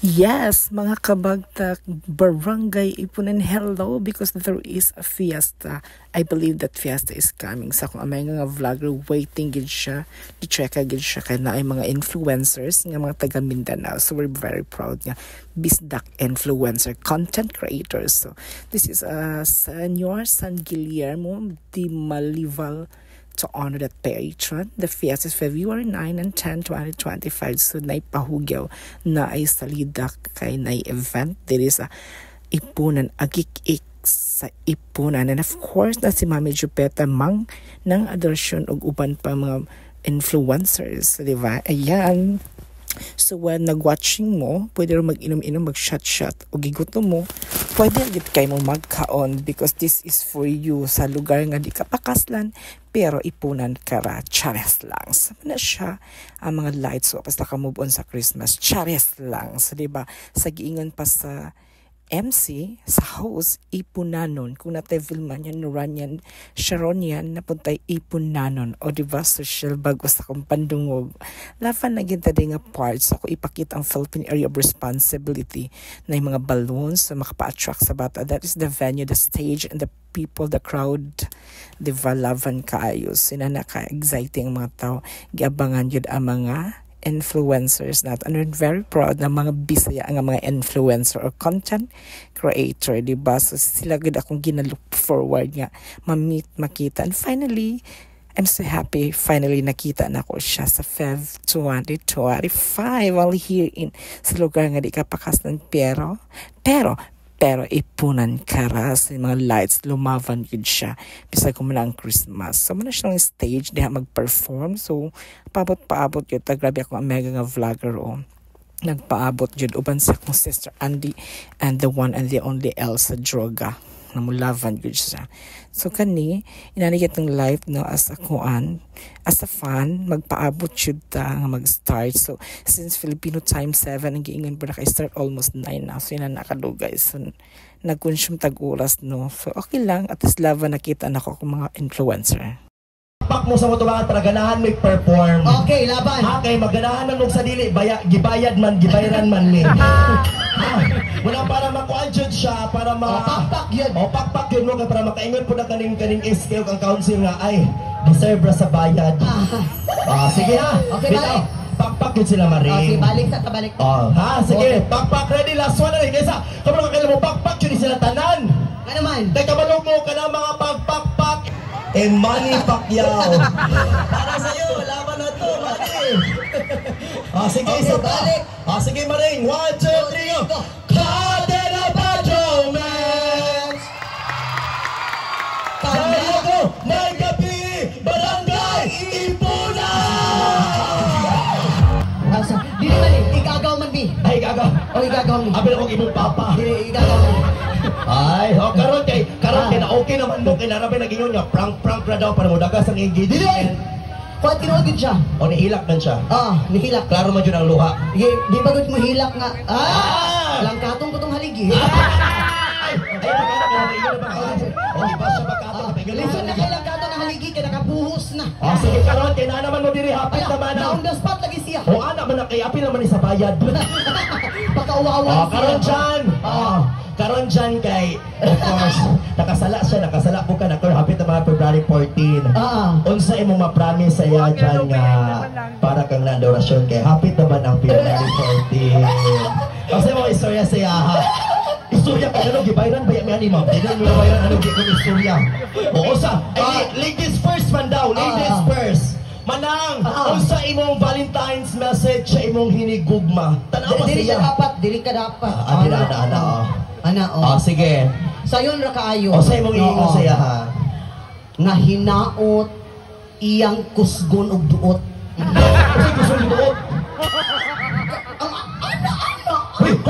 Yes, mga kabagtak, Barangay Ipunan, hello, because there is a fiesta. I believe that fiesta is coming. Sa kung may nga vlogger waiting gid siya, i-check gid siya kay na ay mga influencers nga mga taga Mindanao. So we're very proud nga bisdak influencer content creators. So this is Senyor San Guillermo de Malival to honor that patron. The fiesta is February 9 and 10, 2025. So, naipahugyaw na ay salida kay na event. There is a Ipunan, agik-ik sa Ipunan. And of course, na si Mami Jupeta mang ng adorsyon og uban pa mga influencers. Diba? Ayan. So, when nag-watching mo, pwede rin mag-inom-inom, mag-shot-shot, o giguto mo, pwede rin kayo mo magkaon because this is for you sa lugar nga di ka pakaslan, pero ipunan ka ra, chares lang. Sama na siya ang mga lights, so pas naka-move on sa Christmas, chares lang. So, diba, sa giingon pa sa MC, sa host, Ipunanon. Kung natay-filman yan, nuran yan, Sharon yan, napuntay Ipunanon. O diba, social bago sa kong pandungog. Laban na ginta din nga parts, ako ipakita ang Philippine Area of Responsibility na yung mga balloons na makapa-attract sa bata. That is the venue, the stage, and the people, the crowd. Diba, laban kaayos. Sina naka-exciting mga tao. Giabangan yun ang mga influencers natin. And we're very proud na mga Bisaya ang mga influencer or content creator, diba? So sila gud akong ginalook forward nga ma-meet, makita. And finally, I'm so happy finally nakita na ko siya sa Feb 2025 while here in sa lugar nga di ka pakaslan pero ipunan karas mga lights lumavan yun siya bisag ko man ang Christmas. So muna siyang stage diha mag-perform. So paabot yun ta, grabe ako ang mega nga vlogger nagpaabot yun uban sa akong sister Andy and the one and the only Elsa Droga na mulavan yun siya. So kani inanigit ng live no as a fan magpaabot yun ta nga mag-start. So since Filipino time 7 ang giingon pa naka-start almost 9 na. So yun na nakalugay. So nag-consume tag-oras no. So okay lang, at least lava nakita na ko kung mga influencer. Pak mo sa mo tubangan para ganahan mo perform. Okay, laban. Okay, maganahan man mo sa dili, gibayad man, gibayran man ni. Wala para makuadjud siya, para pakpak yun. O pakpak yun mo, para makaingon po na kaning SK ang council nga, ay, deserve ra sa bayad. Sige ha. Okay, balik. Pakpak yun sila maring. Okay, balik sa kabalik. Ha, sige, pakpak ready, last one na rin. Kaysa, kapag kakailan mo, pakpak yun sila tanan. Ano man? Teka, malog mo ka na mga pagpakpak. And Manny Pacquiao. Para sa'yo, laban na to, Manny. Sige, okay, isa pa. balik. Sige, Maring. 1, 2, 3, go. Cadena Patrolman! Dahil ako, may gabi, Barangay Ipunan! Dili man igagaw man bi. Ay, igagaw. Igagaw mi. Abi akong ibang papa. Dili igagaw man. Ay, karon kay na okay naman mo kay narabi nagingon nga prank ra daw para mo dagas ang engagement. Kuha tinuod gid siya. O nihilak man siya. Nihilak. Klaro man jud ang luha. Di ba gud mo hilak nga? Langkatong ko tong haligi. Ay, magkano ka na iyo ba? O iba siya magkatong pagilan. Listen na kay langkatong na haligi kay nakabuhos na. Sige karon kay na naman mo diri hapit naman. On the spot lagi siya. O ana man kay apil naman ni sa bayad. Pagkauwa-uwa. Karon dyan kay, of course, nakasala po ka na hapit na mga February 14. Unsa imong ma-promise sa iya dyan nga para kang na-adorasyon kay hapit naman ang February 14. Kasi mo istorya sa iya ha. Istorya ka ano, gibayran ba yan ni ma'am? Hindi mo gibayran ano, istorya. Oo sa, ladies first man daw, ladies first. Manang, unsa imong Valentine's message sa imong hinigugma? Tanaw pa Dili siya. Dili ka dapat. Sige. Sayon ra kaayo. Sa imong iingon sa iya ha. Nga hinaot iyang kusgon og duot. Kasi gusto ni duot. Hoy!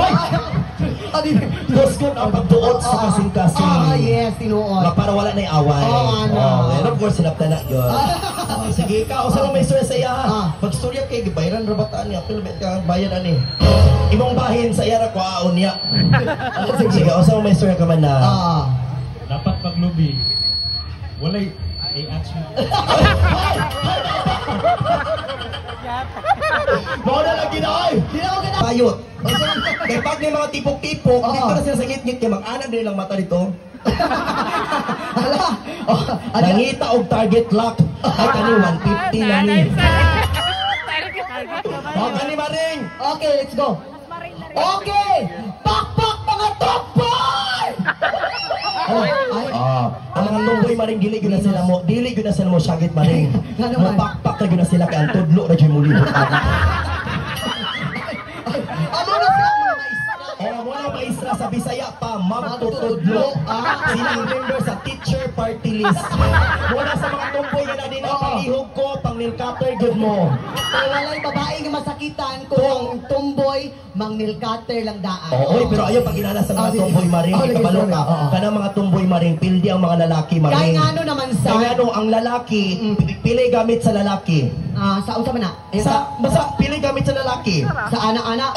Kusgon ang pagduot sa kasing-kasing. Yes, tinuod. Para wala na yung away. And of course, sinapta na yun. Sige ka, sa mga may istorya sa iya ha. Mag-istorya kay gibayran rabataan niya. Pilbet ka, bayan ani. Imong bahin sa iya ra ko aon niya. Sige, sa mga may istorya ka man na. Dapat maglubi. Walay i-action. Mga na lagi na ay! Di na ako Payot! Kaya pag may mga tipok-tipok, dito na sila sa ngit-ngit, kaya mag-anak din lang mata dito. Hala. Nangita og target lock. Ay, kani 150 na ni. O, kani Maring. Okay, let's go. Okay! Pakpak mga tomboy! Ang mga tomboy Maring, dili gyud na sila mo syagit Maring. Ano man? Pakpak na gyud na sila kay ang tudlo na gyud muli. Ano na sila mga maestra? Muna maestra sa Bisaya pa, magtutudlo. Silang member sa teacher party list. Muna sa mga tomboy nga na din ang palihog ko, pang nilcutter good mo. Kaya walay babae nga masakitan kung ang tomboy, mang nilcutter lang daan. Oy, pero ayaw pag inana sa mga tomboy Maring, ikabalo ka. Kanang mga tomboy Maring, pildi ang mga lalaki Maring. Kaya nga ano naman sa... Kaya ano, ang lalaki, pili gamit sa lalaki. Sa unsa man na? Basta pili gamit sa lalaki. Sa ana-ana?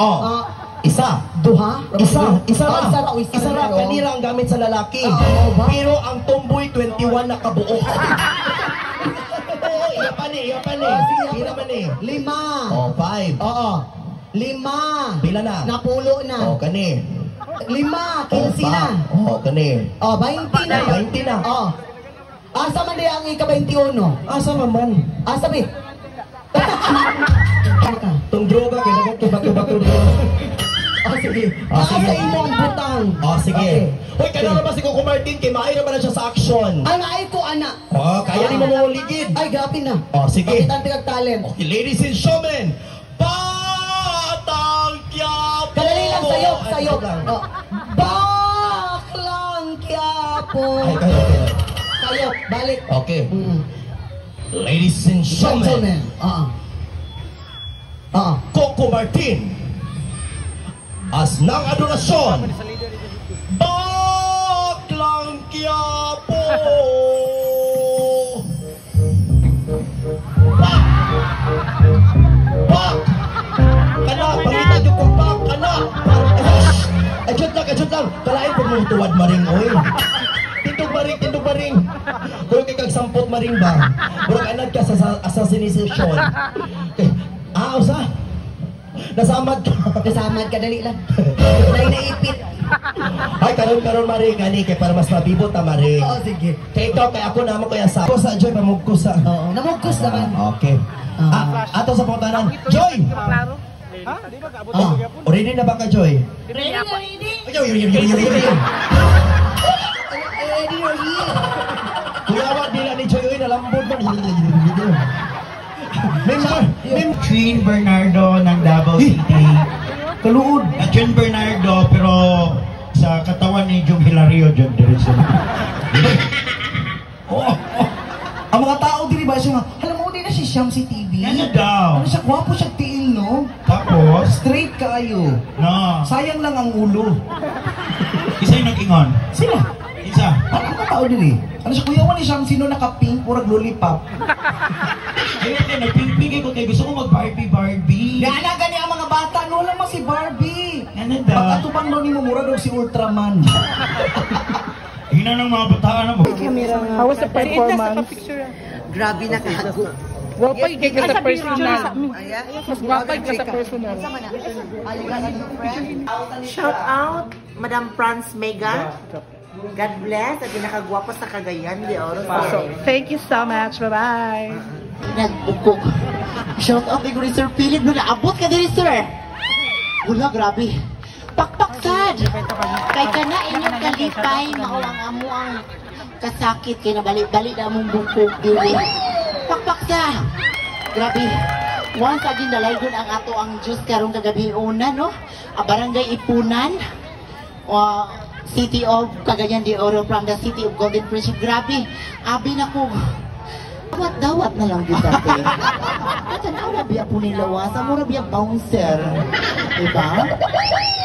Isa. Duha? Isa ra. Isa Isa ra kanila ang gamit sa lalaki. ba? Pero ang tomboy 21 na kabuo. Iya pa ni. Pila man ni? 5. 5. Oo. 5. Pila na? Napulo na. Kani. 5. 15 na. Kani. 20 na. 20 na. Asa man di ang ika-21? Asa man? Asa bi? Tung droga kay dagat kay bato-bato dito. Sige. Sige. Asa imo ang butang? Sige. Hoy, kaya naman si Coco Martin kay maayo naman na siya sa action. Ay, naay ko, anak. Kaya ni mo mo ligid. Ay, grabe na. Sige. Bakit ang tigag-talent? Okay, ladies and gentlemen, Batang Quiapo! Kadali lang, sayop. lang. Baklang Quiapo. Ay, kayo. Sayop, balik. Okay. Ladies and gentlemen, Coco Martin, as ng adorasyon, Baklang Quiapo! Bak! Kana, pangita nyo kong bak! Kana! Ajut lang! Kalain po mong tuwad Maring, oy! Tindog Maring! Kung kay kag sampot Maring ba? Kung anad ka sa assassination. Usa? Nasamad ka, dali lang. Naipit. Ay, karon Maring, ani kay para mas mabibot ta Maring. Sige. Kay ikaw, kay ako namo kaya sa. Ako sa Joy, pamugkos sa. Namugkos naman. Okay. Ato sa pangutanan. Joy! Ready na ba ka, Joy? Ready. Kuyawad nila ni Joy, oy, nalambod man. Jean Bernardo ng Davao City. Kaluod. Jean Bernardo, pero sa katawan ni Jung Hilario, John Dirison. Ang mga tao diri ba siya nga, alam mo, di na si Siyam si TV. Ano daw? Ano siya, gwapo siya tiil, no? Tapos, Straight kaayo. no. Sayang lang ang ulo. Isa yung nag-ingon. Sila. Isa. Ano ka tao diri? Ano siya, kuyawan ni Siyam sino naka-pink, purag lollipop. Ayun din, nagpingpingin ko kayo. Gusto ko mag-Barbie. Gana gani ang mga bata, no lang si Barbie. Ano daw? Pagkatubang daw ni Mamura daw si Ultraman. Hina ng mga bataan mo. How was the performance? Grabe na kahago. Wapay kay ka sa personal. Mas wapay ka sa personal. Shout out, Madam Franz Mega. God bless at pinakagwapo sa Cagayan de Oro. Thank you so much. Bye-bye. Nagbukok. Shout out kay Sir Philip na naabot ka din, sir. Wala, grabe. Pakpaksad. Kay ka na inyong kalipay, mauang amo ang kasakit kay nabalik-balik na mong bukog dili. Pakpaksa. Grabe. Once again, nalaygon ang ato ang Diyos karong kagabi una, no? Barangay Ipunan. City of Cagayan de Oro from the City of Golden Friendship. Grabe. Abi na ko. Dawat na lang dito dati. Katanaw na biya po nila sa mura biya bouncer. Diba?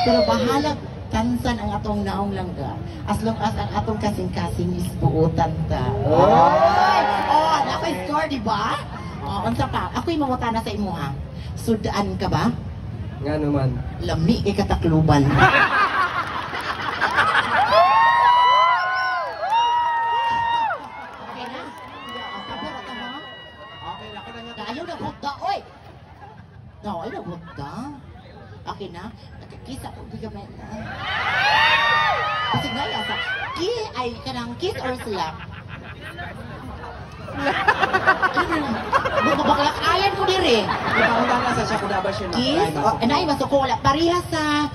Pero bahala tansan ang atong naong langga. As long as ang atong kasing-kasing is buutan ta. Naka-score, diba? Unsa pa? Ako'y mamutana sa imo ha. Sudaan ka ba? Nga naman. Lami kay katakluban. Ayaw na gudda, oy! No, ayaw na gudda. Okay na? Nakikis kiss ako, di ka ba? Kasi gaya sa, ay, kanang kiss or slap? Bukabaklak ayan ko diri. Kiss? Anay, masoko wala. Pareha sa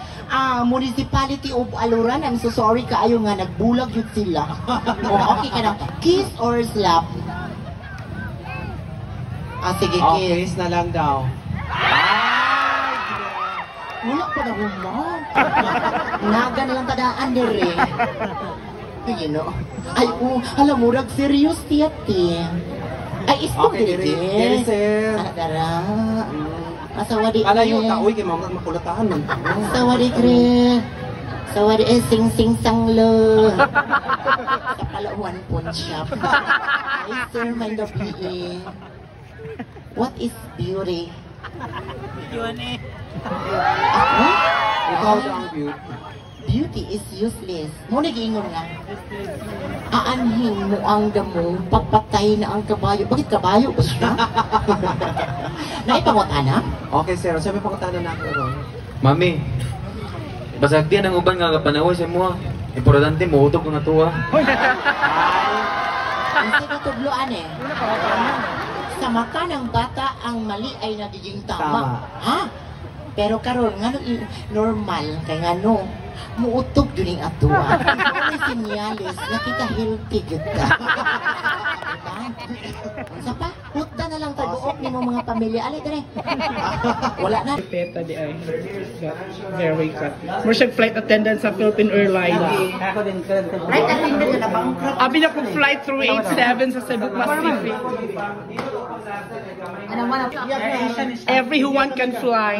municipality of Aluran. I'm so sorry kaayo nga nagbulag yun sila. Okay ka na. Kiss or slap? Sige, kiss na lang daw. Wala pa na human. Naga na lang tadaan diri. You know? Ay, alam mo, serious tiyati. Ay, ispo diri. Diri, sir. Anak dara. Asawadi. Alayo, uy, kay mga makulatahan man. Asawadi, kre. Asawadi, sing-sing sanglo. Sa Palawan Pawn Shop. Ay, sir, may gabi. What is beauty? Q&A. Ako? Ikaw daw ang beauty. Beauty is useless. Mo nag-iingon nga. Aanhin mo ang damo, pagpatay na ang kabayo. Bakit kabayo ba siya? Naipangutana? Okay, sir. Sabi pangutanan na ako ron. Mami, basag din ang uban nga kapanawa sa mo. Importante mo utok nga tuwa. Kasi katubloan eh. Sa mata ng bata, ang mali ay nagiging tama. Ha? Pero karon nga normal kay ngano muutog dun yung atua. May sinyalis na kita healthy gud ka. Sa pa, hutda na lang taguok ni mga pamilya. Ali dere. Wala na. Peta di ay. Very cut. More siya flight attendant sa Philippine Airlines. Right at hindi na bankrupt. Abi na kong flight through 87 sa Cebu Pacific. Everyone can fly.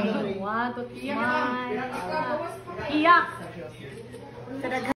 Iyak!